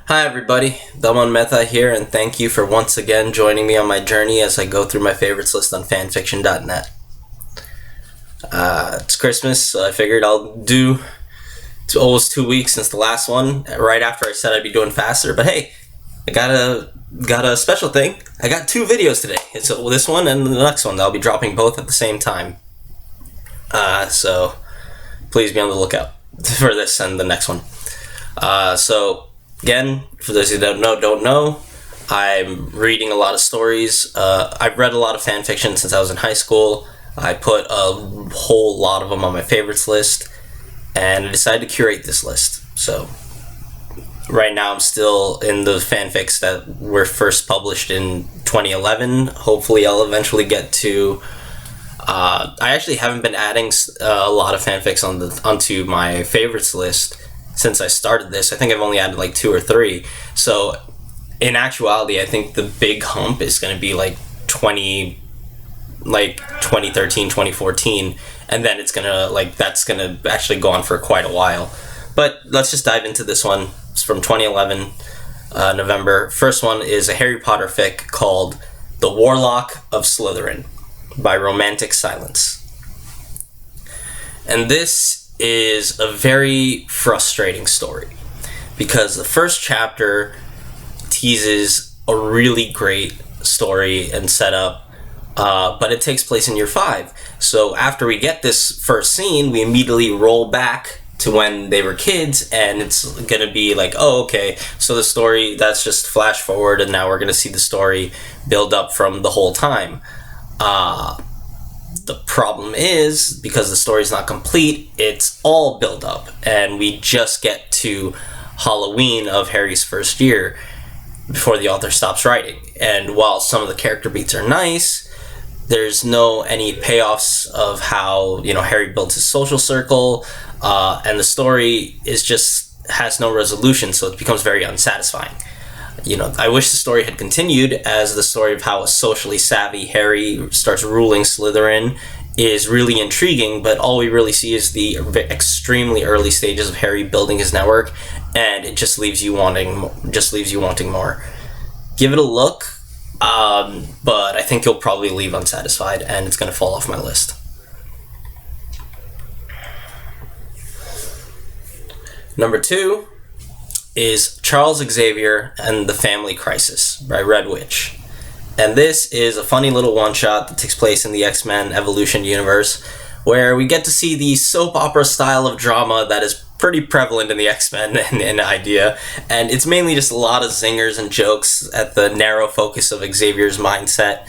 Hi everybody, Daman Mehta here, and thank you for once again joining me on my journey as I go through my favorites list on fanfiction.net. It's Christmas, so I figured I'll do almost 2 weeks since the last one, right after I said I'd be doing faster, but hey, I got a special thing. I got 2 videos today. It's this one and the next one. I'll be dropping both at the same time. So please be on the lookout for this and the next one. Again, for those who don't know, I'm reading a lot of stories. I've read a lot of fan fiction since I was in high school. I put a whole lot of them on my favorites list, and I decided to curate this list. So right now I'm still in the fanfics that were first published in 2011. Hopefully I'll eventually get to... I actually haven't been adding a lot of fanfics onto my favorites list since I started this. I think I've only added like 2 or 3. So in actuality, I think the big hump is going to be like 2013, 2014, and then it's going to that's going to actually go on for quite a while. But let's just dive into this one. It's from 2011, November. First one is a Harry Potter fic called The Warlock of Slytherin by Romantic Silence. And this is a very frustrating story because the first chapter teases a really great story and setup, but it takes place in year 5. So after we get this first scene, we immediately roll back to when they were kids, and it's gonna be like, oh, okay, so the story, that's just flash forward, and now we're gonna see the story build up from the whole time. The problem is, because the story's not complete, it's all build up, and we just get to Halloween of Harry's first year before the author stops writing. And while some of the character beats are nice, there's any payoffs of how, Harry builds his social circle, and the story has no resolution, so it becomes very unsatisfying. I wish the story had continued, as the story of how a socially savvy Harry starts ruling Slytherin is really intriguing, but all we really see is the extremely early stages of Harry building his network, and it just leaves you wanting more. Give it a look, but I think you'll probably leave unsatisfied, and it's going to fall off my list. Number 2 is Charles Xavier and the Family Crisis by Red Witch. And this is a funny little one-shot that takes place in the XMen Evolution universe, where we get to see the soap opera style of drama that is pretty prevalent in the X-Men in idea, and it's mainly just a lot of zingers and jokes at the narrow focus of Xavier's mindset.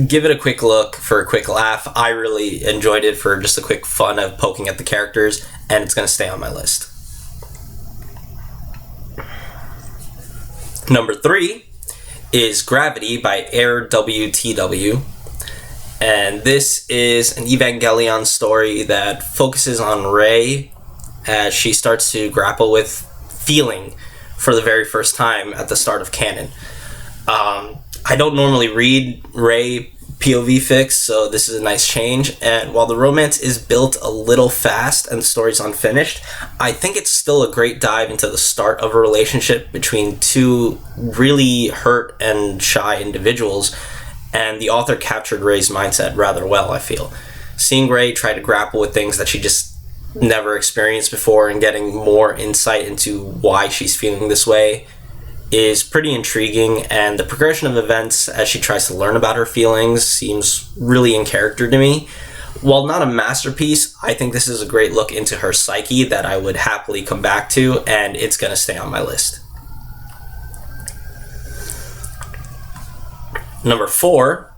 Give it a quick look for a quick laugh. I really enjoyed it for just a quick fun of poking at the characters, and it's going to stay on my list. Number 3 is Gravity by Air WTW, and this is an Evangelion story that focuses on Rey as she starts to grapple with feeling for the very first time at the start of canon. I don't normally read Rey POV fics, so this is a nice change, and while the romance is built a little fast and the story's unfinished, I think it's still a great dive into the start of a relationship between 2 really hurt and shy individuals, and the author captured Rey's mindset rather well, I feel. Seeing Rey try to grapple with things that she just never experienced before and getting more insight into why she's feeling this way is pretty intriguing, and the progression of events as she tries to learn about her feelings seems really in character to me. While not a masterpiece, I think this is a great look into her psyche that I would happily come back to, and it's going to stay on my list. Number 4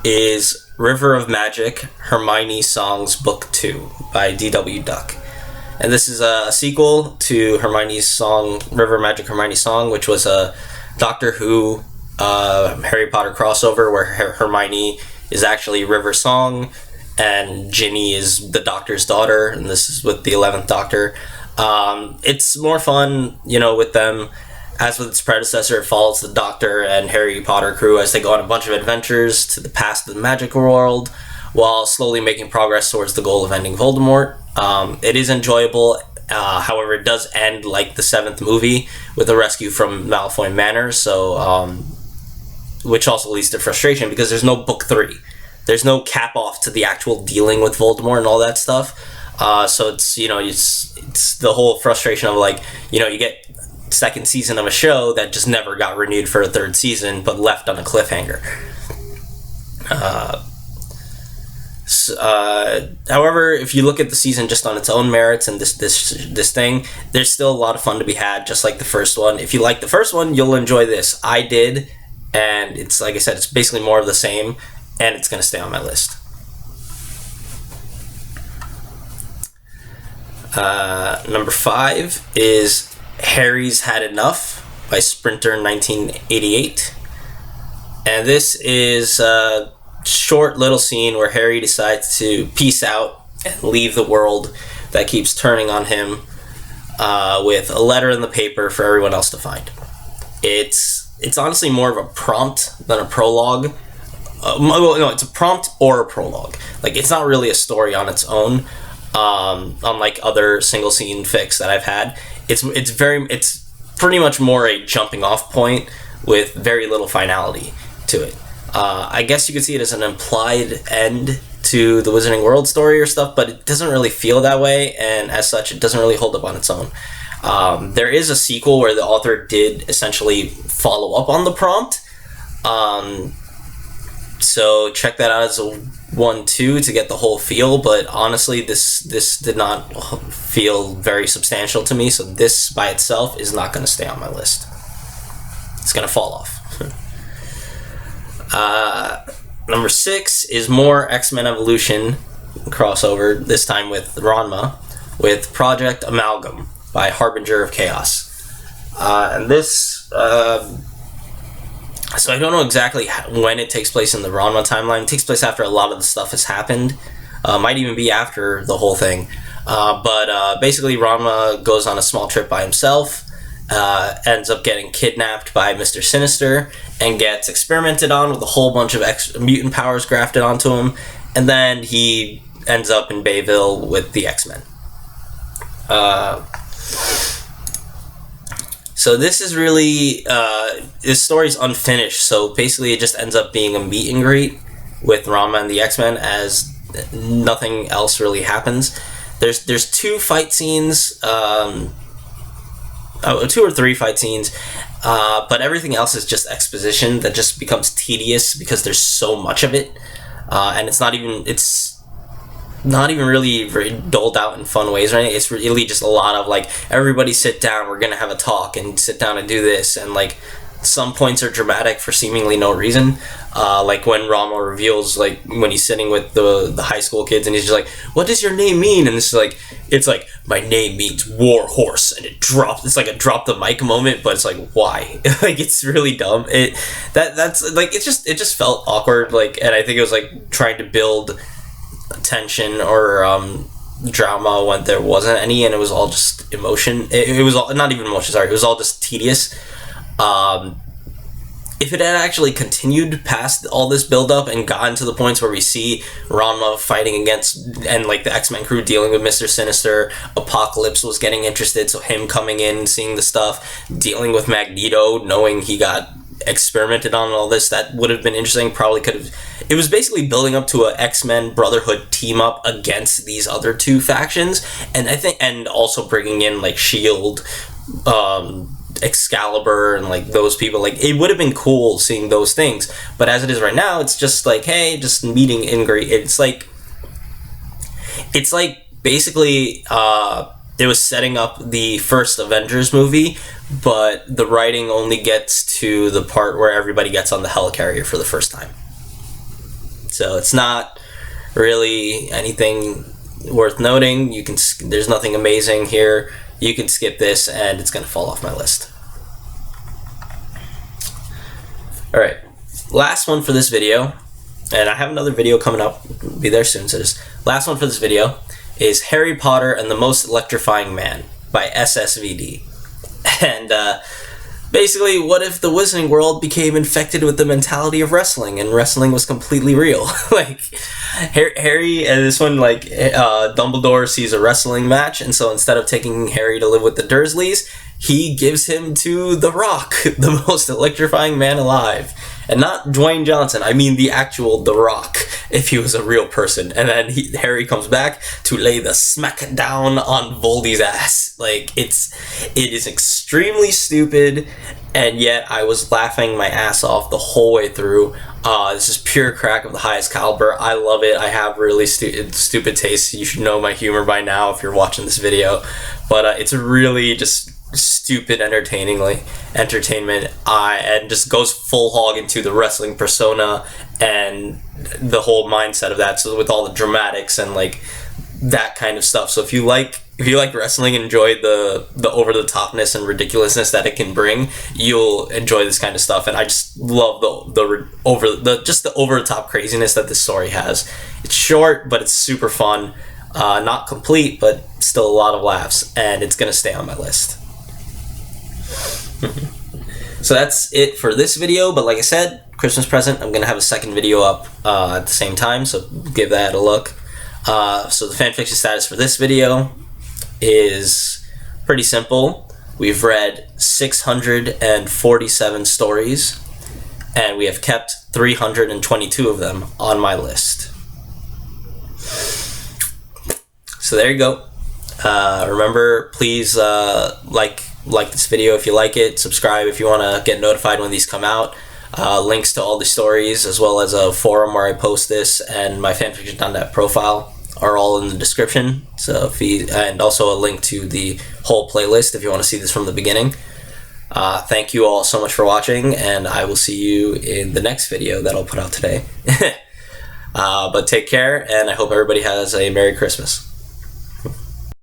is River of Magic, Hermione Songs Book 2 by D.W. Duck. And this is a sequel to Hermione's song, River Magic Hermione Song, which was a Doctor Who Harry Potter crossover where Hermione is actually River Song and Ginny is the Doctor's daughter, and this is with the 11th Doctor. It's more fun, with them. As with its predecessor, it follows the Doctor and Harry Potter crew as they go on a bunch of adventures to the past of the magic world, while slowly making progress towards the goal of ending Voldemort. It is enjoyable However, it does end like the 7th movie with a rescue from Malfoy Manor, so which also leads to frustration because there's no book 3. There's no cap off to the actual dealing with Voldemort and all that stuff. So it's, it's the whole frustration of like, you get second season of a show that just never got renewed for a 3rd season, but left on a cliffhanger. However, if you look at the season just on its own merits and this thing, there's still a lot of fun to be had, just like the first one. If you like the first one, you'll enjoy this. I did, and it's, like I said, it's basically more of the same, and it's going to stay on my list. Number 5 is Harry's Had Enough by Sprinter 1988. And this is a short little scene where Harry decides to peace out and leave the world that keeps turning on him, with a letter in the paper for everyone else to find. It's honestly more of a prompt than a prologue. No, it's a prompt or a prologue. Like, it's not really a story on its own. Unlike other single scene fics that I've had, it's pretty much more a jumping off point with very little finality to it. I guess you could see it as an implied end to the Wizarding World story or stuff, but it doesn't really feel that way, and as such, it doesn't really hold up on its own. There is a sequel where the author did essentially follow up on the prompt, so check that out as a 1-2 to get the whole feel, but honestly, this did not feel very substantial to me, so this by itself is not going to stay on my list. It's going to fall off. Number 6 is more X-Men Evolution crossover, this time with Ranma, with Project Amalgam by Harbinger of Chaos. And this, so I don't know exactly when it takes place in the Ranma timeline. It takes place after a lot of the stuff has happened. Might even be after the whole thing. But basically Ranma goes on a small trip by himself, ends up getting kidnapped by Mr. Sinister, and gets experimented on with a whole bunch of mutant powers grafted onto him, and then he ends up in Bayville with the X-Men. So this is really, this story's unfinished, so basically it just ends up being a meet and greet with Ranma and the X-Men, as nothing else really happens. There's 2 fight scenes, 2 or 3 fight scenes, but everything else is just exposition that just becomes tedious because there's so much of it, and it's not even really very doled out in fun ways or anything. It's really just a lot of like, everybody sit down, we're gonna have a talk, and sit down and do this, and like some points are dramatic for seemingly no reason, like when Ranma reveals, like when he's sitting with the high school kids and he's just like, what does your name mean? And it's like my name means war horse, and it's like a drop the mic moment, but it's like, why? Like, it's really dumb. It just felt awkward, like, and I think it was like trying to build tension or drama when there wasn't any, and it was all just emotion. It was all, not even emotion, sorry, it was all just tedious. If it had actually continued past all this build-up and gotten to the points where we see Ranma fighting against, and like the X-Men crew dealing with Mr. Sinister, Apocalypse was getting interested, so him coming in, seeing the stuff, dealing with Magneto, knowing he got experimented on and all this, that would have been interesting. Probably could have. It was basically building up to a X-Men Brotherhood team up against these other 2 factions, and I think, and also bringing in like Shield, Excalibur, and like those people. Like, it would have been cool seeing those things, but as it is right now, it's just like, hey, just meeting in great. It's like basically it was setting up the first Avengers movie, but the writing only gets to the part where everybody gets on the helicarrier for the first time. So it's not really anything worth noting. There's nothing amazing here. You can skip this, and it's going to fall off my list. Alright, last one for this video, and I have another video coming up, be there soon, so just last one for this video is Harry Potter and the Most Electrifying Man by SSVD. And Basically, what if the Wizarding World became infected with the mentality of wrestling, and wrestling was completely real? Like, Harry, and this one, like, Dumbledore sees a wrestling match, and so instead of taking Harry to live with the Dursleys, he gives him to The Rock, the most electrifying man alive. And not Dwayne Johnson, I mean the actual The Rock, if he was a real person. And then Harry comes back to lay the smack down on Voldy's ass. Like, it is extremely stupid, and yet I was laughing my ass off the whole way through. This is pure crack of the highest caliber. I love it. I have really stupid tastes. You should know my humor by now if you're watching this video. But it's really just stupid entertainment, and just goes full hog into the wrestling persona and the whole mindset of that. So with all the dramatics and like that kind of stuff. So if you like wrestling and enjoy the over the topness and ridiculousness that it can bring, you'll enjoy this kind of stuff. And I just love the over the top craziness that this story has. It's short, but it's super fun. Not complete, but still a lot of laughs, and it's gonna stay on my list. So that's it for this video, but like I said, Christmas present, I'm gonna have a second video up at the same time, so give that a look. So the fanfiction status for this video is pretty simple. We've read 647 stories, and we have kept 322 of them on my list. So there you go. Remember, please like this video if you like it, subscribe if you want to get notified when these come out. Links to all the stories, as well as a forum where I post this, and my fanfiction.net profile are all in the description. So and also a link to the whole playlist if you want to see this from the beginning. Thank you all so much for watching, and I will see you in the next video that I'll put out today. But take care, and I hope everybody has a Merry Christmas.